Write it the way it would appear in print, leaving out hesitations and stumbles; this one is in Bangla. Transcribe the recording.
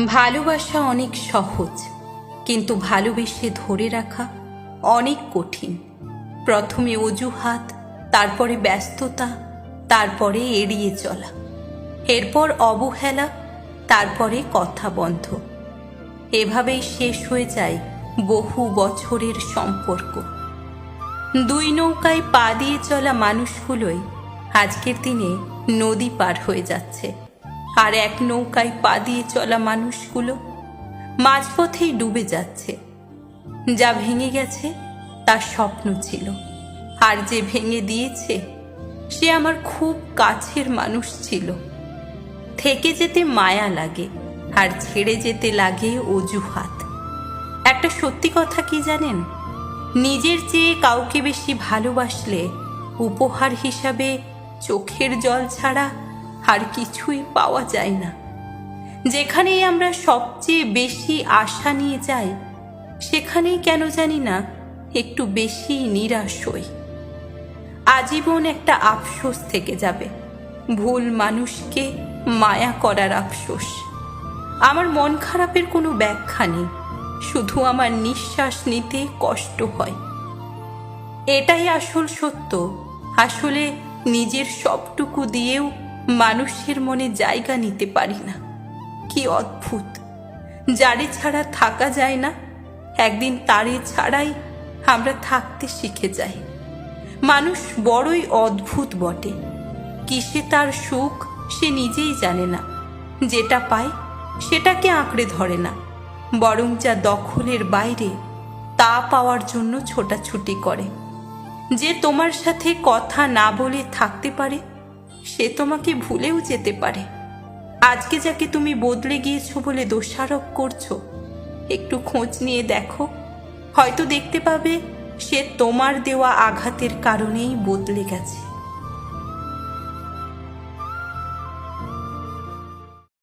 ভালোবাসা অনেক সহজ, কিন্তু ভালোবেসে ধরে রাখা অনেক কঠিন। প্রথমে অজুহাত, তারপরে ব্যস্ততা, তারপরে এড়িয়ে চলা, এরপর অবহেলা, তারপরে কথা বন্ধ। এভাবেই শেষ হয়ে যায় বহু বছরের সম্পর্ক। দুই নৌকায় পা দিয়ে চলা মানুষগুলোই আজকের দিনে নদী পার হয়ে যাচ্ছে, আর এক নৌকায় পা দিয়ে চলা মানুষগুলো মাঝপথেই ডুবে যাচ্ছে। যা ভেঙে গেছে তার স্বপ্ন ছিল, আর যে ভেঙে দিয়েছে সে আমার খুব কাছের মানুষ ছিল। থেকে যেতে মায়া লাগে, আর ছেড়ে যেতে লাগে অজুহাত। একটা সত্যি কথা কি জানেন, নিজের চেয়ে কাউকে বেশি ভালোবাসলে উপহার হিসাবে চোখের জল ছাড়া আর কিছুই পাওয়া যায় না। যেখানেই আমরা সবচেয়ে বেশি আশা নিয়ে যাই, সেখানেই কেন জানি না একটু বেশি নিরাশ হই। আজীবন একটা আফসোস থেকে যাবে, ভুল মানুষকে মায়া করার আফসোস। আমার মন খারাপের কোনো ব্যাখ্যা নেই, শুধু আমার নিঃশ্বাস নিতে কষ্ট হয়। এটাই আসল সত্য। আসলে নিজের সবটুকু দিয়েও মানুষের মনে জায়গা নিতে পারি না। কি অদ্ভুত, যারে ছাড়া থাকা যায় না, একদিন তারে ছাড়াই আমরা থাকতে শিখে যাই। মানুষ বড়ই অদ্ভুত বটে। কিসে তার সুখ সে নিজেই জানে না। যেটা পায় সেটাকে আঁকড়ে ধরে না, বরং যা দখলের বাইরে তা পাওয়ার জন্য ছোটাছুটি করে। যে তোমার সাথে কথা না বলে থাকতে পারে, সে তোমাকে ভুলেও যেতে পারে। আজকে যাকে তুমি বদলে গিয়েছো বলে দোষারোপ করছো, একটু খোঁজ নিয়ে দেখো, হয়তো দেখতে পাবে সে তোমার দেওয়া আঘাতের কারণেই বদলে গেছে।